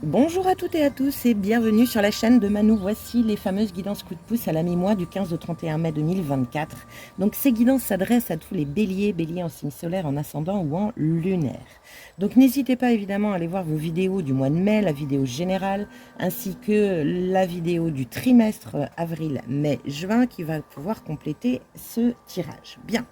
Bonjour à toutes et à tous et bienvenue sur la chaîne de Manou. Voici les fameuses guidances coup de pouce à la mi-mois du 15 au 31 mai 2024. Donc ces guidances s'adressent à tous les béliers, béliers en signe solaire, en ascendant ou en lunaire. Donc n'hésitez pas évidemment à aller voir vos vidéos du mois de mai, la vidéo générale, ainsi que la vidéo du trimestre avril, mai, juin qui va pouvoir compléter ce tirage. Bien,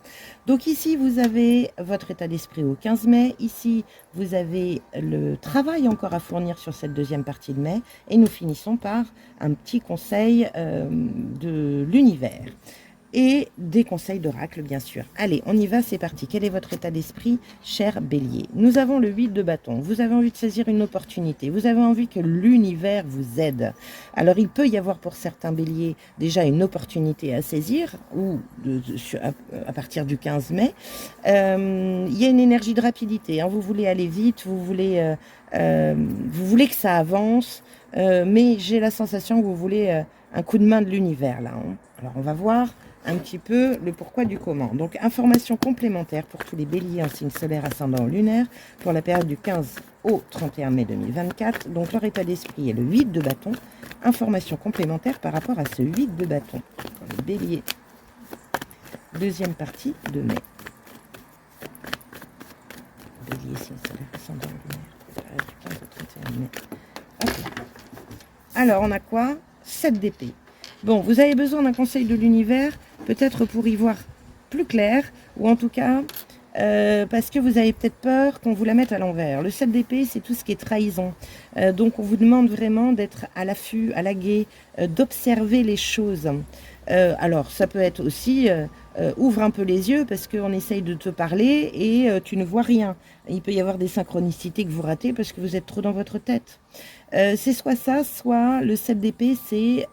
donc ici vous avez votre état d'esprit au 15 mai, ici vous avez le travail encore à fournir sur cette deuxième partie de mai et nous finissons par un petit conseil de l'univers et des conseils d'oracle bien sûr. Allez, on y va, c'est parti. Quel est votre état d'esprit, cher bélier? Nous avons le 8 de bâton. Vous avez envie de saisir une opportunité. Vous avez envie que l'univers vous aide. Alors, il peut y avoir pour certains béliers déjà une opportunité à saisir ou à partir du 15 mai. Il y a une énergie de rapidité. Hein. Vous voulez aller vite, vous voulez que ça avance, mais j'ai la sensation que vous voulez un coup de main de l'univers là. Hein. Alors, on va voir un petit peu le pourquoi du comment. Donc, information complémentaire pour tous les béliers en signe solaire, ascendant lunaire pour la période du 15 au 31 mai 2024. Donc, leur état d'esprit est le 8 de bâton. Information complémentaire par rapport à ce 8 de bâton. Les béliers, deuxième partie de mai. Bélier, signe solaire, ascendant lunaire, période du 15 au 31 mai. Okay. Alors, on a quoi? 7 d'épée. Bon, vous avez besoin d'un conseil de l'univers, peut-être pour y voir plus clair, ou en tout cas, parce que vous avez peut-être peur qu'on vous la mette à l'envers. Le 7 d'épée, c'est tout ce qui est trahison. Donc, on vous demande vraiment d'être à l'affût, à l'aguet, d'observer les choses. Alors, ça peut être aussi, ouvre un peu les yeux, parce qu'on essaye de te parler et tu ne vois rien. Il peut y avoir des synchronicités que vous ratez parce que vous êtes trop dans votre tête. C'est soit ça, soit le 7 d'épée, c'est...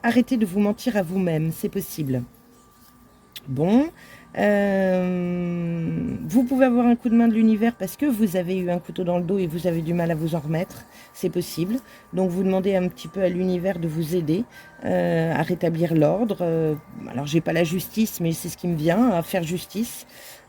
arrêtez de vous mentir à vous-même, c'est possible. Bon, vous pouvez avoir un coup de main de l'univers parce que vous avez eu un couteau dans le dos et vous avez du mal à vous en remettre, c'est possible. Donc vous demandez un petit peu à l'univers de vous aider à rétablir l'ordre. Alors j'ai pas la justice, mais c'est ce qui me vient, à faire justice.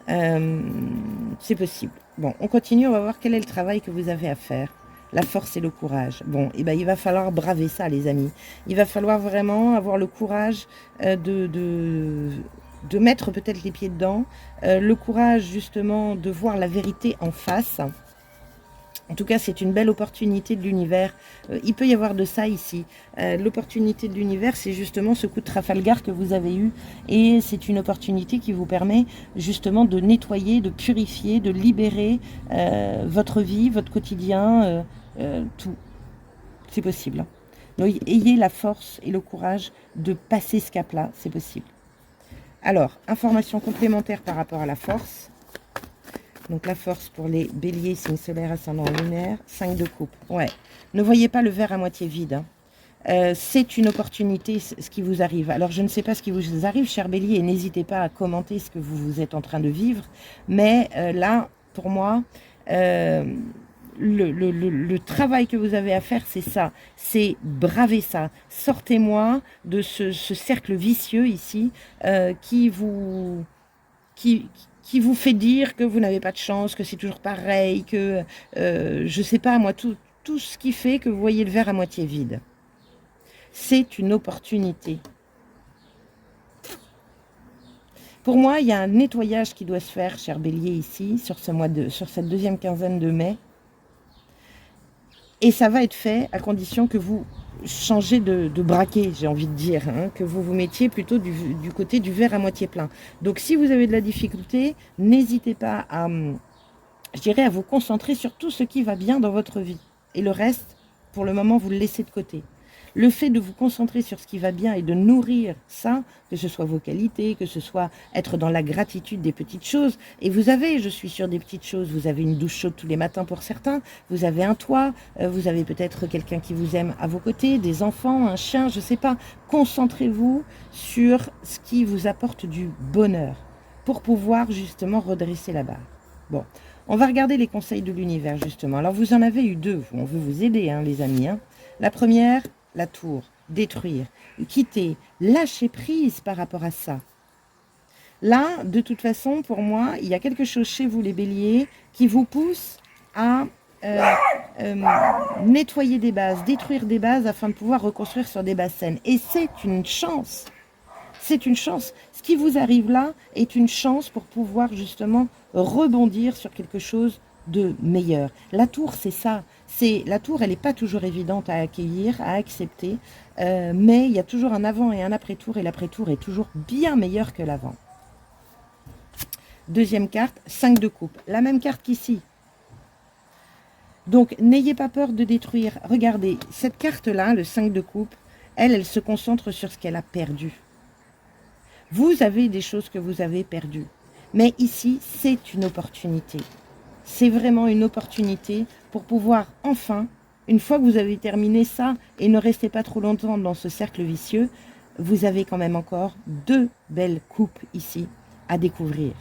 C'est possible. Bon, on continue, on va voir quel est le travail que vous avez à faire. La force et le courage. Bon, et ben, il va falloir braver ça, les amis. Il va falloir vraiment avoir le courage de mettre peut-être les pieds dedans, le courage justement de voir la vérité en face. En tout cas, c'est une belle opportunité de l'univers. Il peut y avoir de ça ici. L'opportunité de l'univers, c'est justement ce coup de Trafalgar que vous avez eu. Et c'est une opportunité qui vous permet justement de nettoyer, de purifier, de libérer votre vie, votre quotidien, tout. C'est possible. Donc, ayez la force et le courage de passer ce cap-là. C'est possible. Alors, information complémentaire par rapport à la force. Donc la force pour les béliers, signe solaire, ascendant lunaire, 5 de coupe. Ouais, ne voyez pas le verre à moitié vide. Hein. C'est une opportunité, ce qui vous arrive. Alors je ne sais pas ce qui vous arrive, cher bélier, et n'hésitez pas à commenter ce que vous êtes en train de vivre. Mais là, pour moi, le travail que vous avez à faire, c'est ça. C'est braver ça. Sortez-moi de ce cercle vicieux ici qui vous fait dire que vous n'avez pas de chance, que c'est toujours pareil, que je sais pas moi, tout ce qui fait que vous voyez le verre à moitié vide. C'est une opportunité. Pour moi, il y a un nettoyage qui doit se faire, cher bélier, ici, sur cette deuxième quinzaine de mai. Et ça va être fait à condition que vous changez de braquet, j'ai envie de dire, hein, que vous vous mettiez plutôt du côté du verre à moitié plein. Donc si vous avez de la difficulté, n'hésitez pas à, je dirais, à vous concentrer sur tout ce qui va bien dans votre vie. Et le reste, pour le moment, vous le laissez de côté. Le fait de vous concentrer sur ce qui va bien et de nourrir ça, que ce soit vos qualités, que ce soit être dans la gratitude des petites choses. Et vous avez, je suis sûre, des petites choses. Vous avez une douche chaude tous les matins pour certains. Vous avez un toit. Vous avez peut-être quelqu'un qui vous aime à vos côtés, des enfants, un chien, je ne sais pas. Concentrez-vous sur ce qui vous apporte du bonheur pour pouvoir justement redresser la barre. Bon, on va regarder les conseils de l'univers justement. Alors vous en avez eu deux. On veut vous aider, hein, les amis. Hein. La première... la tour, détruire, quitter, lâcher prise par rapport à ça. Là, de toute façon, pour moi, il y a quelque chose chez vous, les béliers, qui vous pousse à euh, nettoyer des bases, détruire des bases afin de pouvoir reconstruire sur des bases saines. Et c'est une chance. C'est une chance. Ce qui vous arrive là est une chance pour pouvoir justement rebondir sur quelque chose de meilleur. La tour, c'est ça. La tour, elle n'est pas toujours évidente à accueillir, à accepter, mais il y a toujours un avant et un après-tour, et l'après-tour est toujours bien meilleur que l'avant. Deuxième carte, 5 de coupe. La même carte qu'ici. Donc, n'ayez pas peur de détruire. Regardez, cette carte-là, le 5 de coupe, elle se concentre sur ce qu'elle a perdu. Vous avez des choses que vous avez perdues. Mais ici, c'est une opportunité. C'est vraiment une opportunité pour pouvoir enfin, une fois que vous avez terminé ça, et ne restez pas trop longtemps dans ce cercle vicieux, vous avez quand même encore 2 belles coupes ici à découvrir.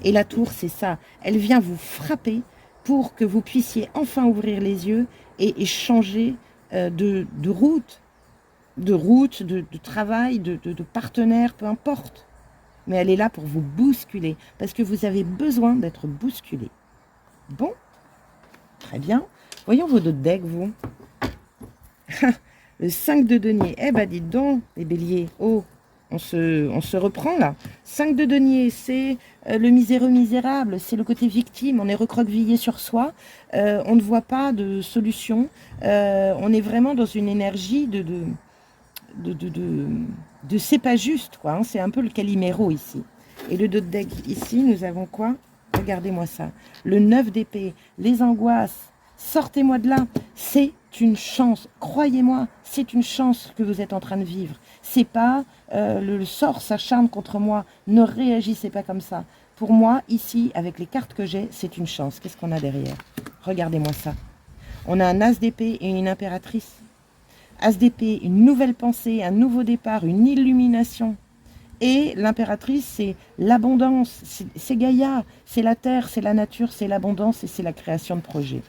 Et la tour, c'est ça. Elle vient vous frapper pour que vous puissiez enfin ouvrir les yeux et changer de route, de travail, de partenaire, peu importe. Mais elle est là pour vous bousculer, parce que vous avez besoin d'être bousculé. Bon, très bien. Voyons vos 2 decks, vous. Le 5 de denier. Eh ben, dites donc, les béliers. Oh, on se reprend là. 5 de denier, c'est le miséreux misérable, c'est le côté victime. On est recroquevillé sur soi. On ne voit pas de solution. On est vraiment dans une énergie de c'est pas juste, quoi. Hein. C'est un peu le Calimero ici. Et le 2 de deck ici, nous avons quoi? Regardez-moi ça. Le 9 d'épée, les angoisses. Sortez-moi de là. C'est une chance. Croyez-moi, c'est une chance que vous êtes en train de vivre. C'est pas le sort s'acharne contre moi. Ne réagissez pas comme ça. Pour moi, ici, avec les cartes que j'ai, c'est une chance. Qu'est-ce qu'on a derrière? Regardez-moi ça. On a un as d'épée et une impératrice. As d'épée, une nouvelle pensée, un nouveau départ, une illumination. Et l'impératrice, c'est l'abondance, c'est Gaïa, c'est la terre, c'est la nature, c'est l'abondance et c'est la création de projets.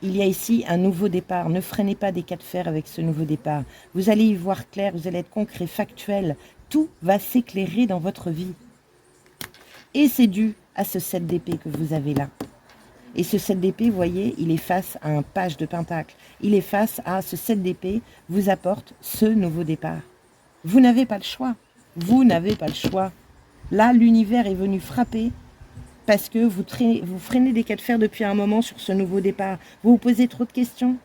Il y a ici un nouveau départ. Ne freinez pas des cas de fer avec ce nouveau départ. Vous allez y voir clair, vous allez être concret, factuel. Tout va s'éclairer dans votre vie. Et c'est dû à ce 7 d'épée que vous avez là. Et ce 7 d'épée, vous voyez, il est face à un page de pentacle. Il est face à ce 7 d'épée, vous apporte ce nouveau départ. Vous n'avez pas le choix. Vous n'avez pas le choix. Là, l'univers est venu frapper parce que vous freinez des cas de fer depuis un moment sur ce nouveau départ. Vous vous posez trop de questions.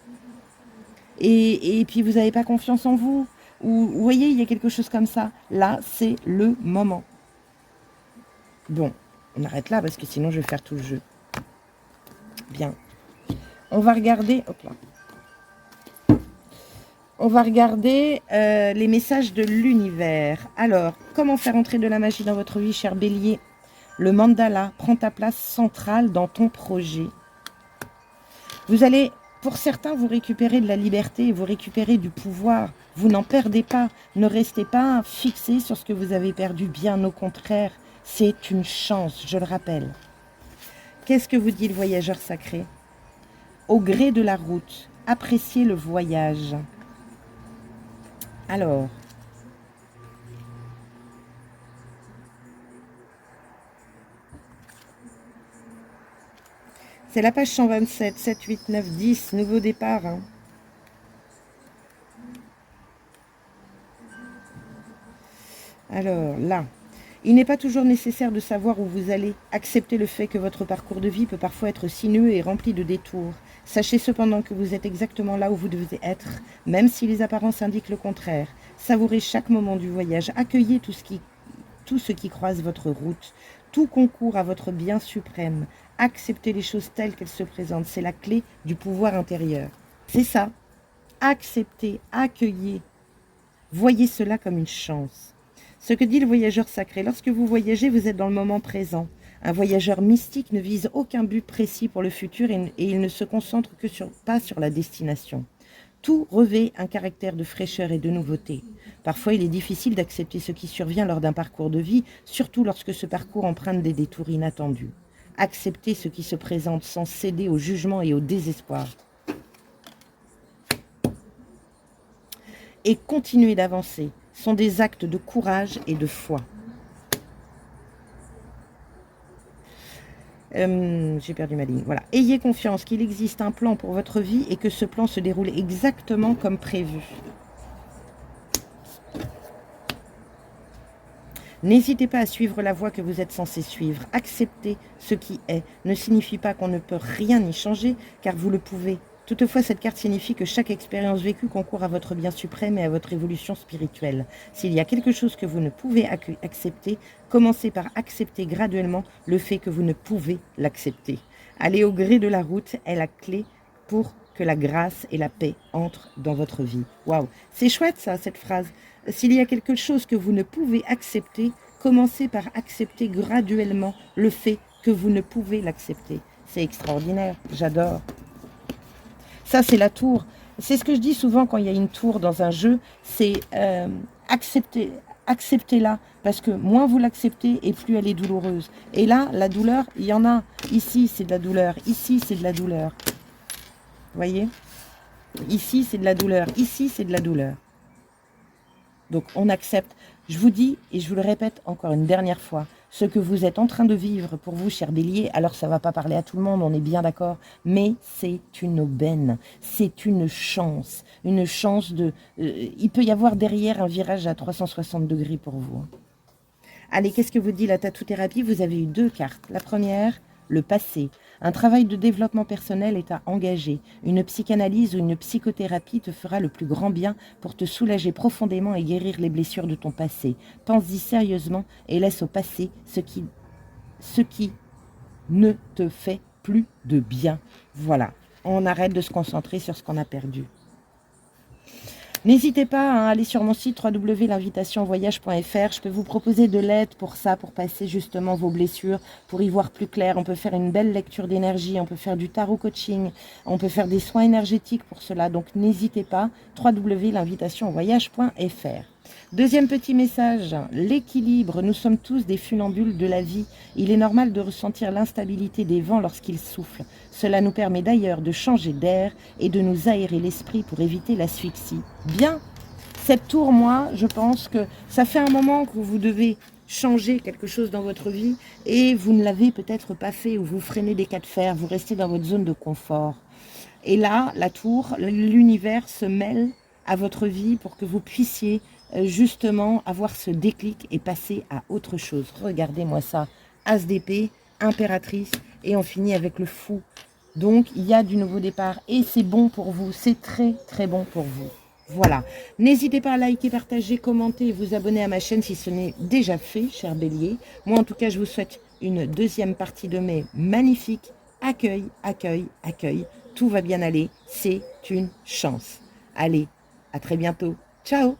Et puis, vous n'avez pas confiance en vous. Ou, vous voyez, il y a quelque chose comme ça. Là, c'est le moment. Bon, on arrête là parce que sinon, je vais faire tout le jeu. Bien. On va regarder... Hop là. On va regarder les messages de l'univers. Alors, comment faire entrer de la magie dans votre vie, cher Bélier? Le mandala prend ta place centrale dans ton projet. Vous allez, pour certains, vous récupérer de la liberté, vous récupérer du pouvoir. Vous n'en perdez pas. Ne restez pas fixé sur ce que vous avez perdu. Bien au contraire, c'est une chance, je le rappelle. Qu'est-ce que vous dit le voyageur sacré? Au gré de la route, appréciez le voyage. Alors, c'est la page 127, 7, 8, 9, 10, nouveau départ. Hein. Alors, là, il n'est pas toujours nécessaire de savoir où vous allez. Acceptez le fait que votre parcours de vie peut parfois être sinueux et rempli de détours. Sachez cependant que vous êtes exactement là où vous devez être, même si les apparences indiquent le contraire. Savourez chaque moment du voyage. Accueillez tout ce qui croise votre route. Tout concourt à votre bien suprême. Acceptez les choses telles qu'elles se présentent. C'est la clé du pouvoir intérieur. C'est ça. Acceptez, accueillez. Voyez cela comme une chance. Ce que dit le voyageur sacré, lorsque vous voyagez, vous êtes dans le moment présent. Un voyageur mystique ne vise aucun but précis pour le futur et il ne se concentre pas sur la destination. Tout revêt un caractère de fraîcheur et de nouveauté. Parfois, il est difficile d'accepter ce qui survient lors d'un parcours de vie, surtout lorsque ce parcours emprunte des détours inattendus. Acceptez ce qui se présente sans céder au jugement et au désespoir. Et continuez d'avancer sont des actes de courage et de foi. J'ai perdu ma ligne. Voilà. Ayez confiance qu'il existe un plan pour votre vie et que ce plan se déroule exactement comme prévu. N'hésitez pas à suivre la voie que vous êtes censé suivre. Accepter ce qui est ne signifie pas qu'on ne peut rien y changer, car vous le pouvez. Toutefois, cette carte signifie que chaque expérience vécue concourt à votre bien suprême et à votre évolution spirituelle. S'il y a quelque chose que vous ne pouvez accepter, commencez par accepter graduellement le fait que vous ne pouvez l'accepter. Aller au gré de la route est la clé pour que la grâce et la paix entrent dans votre vie. Waouh, c'est chouette ça, cette phrase. S'il y a quelque chose que vous ne pouvez accepter, commencez par accepter graduellement le fait que vous ne pouvez l'accepter. C'est extraordinaire, j'adore. Ça, c'est la tour. C'est ce que je dis souvent quand il y a une tour dans un jeu, c'est acceptez-la, parce que moins vous l'acceptez et plus elle est douloureuse. Et là, la douleur, il y en a. Ici, c'est de la douleur. Ici, c'est de la douleur. Vous voyez? Ici, c'est de la douleur. Ici, c'est de la douleur. Donc, on accepte. Je vous dis, et je vous le répète encore une dernière fois, ce que vous êtes en train de vivre pour vous, cher Bélier, alors ça ne va pas parler à tout le monde, on est bien d'accord, mais c'est une aubaine, c'est une chance de... il peut y avoir derrière un virage à 360 degrés pour vous. Allez, qu'est-ce que vous dit la tatou-thérapie? Vous avez eu 2 cartes. La première, le passé. Un travail de développement personnel est à engager. Une psychanalyse ou une psychothérapie te fera le plus grand bien pour te soulager profondément et guérir les blessures de ton passé. Pense-y sérieusement et laisse au passé ce qui ne te fait plus de bien. Voilà, on arrête de se concentrer sur ce qu'on a perdu. N'hésitez pas à aller sur mon site www.l'invitationvoyage.fr. Je peux vous proposer de l'aide pour ça, pour passer justement vos blessures, pour y voir plus clair. On peut faire une belle lecture d'énergie, on peut faire du tarot coaching, on peut faire des soins énergétiques pour cela. Donc n'hésitez pas, www.l'invitationvoyage.fr. Deuxième petit message, l'équilibre. Nous sommes tous des funambules de la vie. Il est normal de ressentir l'instabilité des vents lorsqu'ils soufflent. Cela nous permet d'ailleurs de changer d'air et de nous aérer l'esprit pour éviter l'asphyxie. Bien, cette tour, moi, je pense que ça fait un moment que vous devez changer quelque chose dans votre vie et vous ne l'avez peut-être pas fait ou vous freinez des cas de fer, vous restez dans votre zone de confort. Et là, la tour, l'univers se mêle à votre vie pour que vous puissiez justement avoir ce déclic et passer à autre chose. Regardez-moi ça, As d'épée, impératrice, et on finit avec le fou. Donc, il y a du nouveau départ et c'est bon pour vous, c'est très très bon pour vous. Voilà, n'hésitez pas à liker, partager, commenter et vous abonner à ma chaîne si ce n'est déjà fait, cher Bélier. Moi, en tout cas, je vous souhaite une deuxième partie de mai magnifique. Accueil, accueil, accueil. Tout va bien aller, c'est une chance. Allez, à très bientôt. Ciao!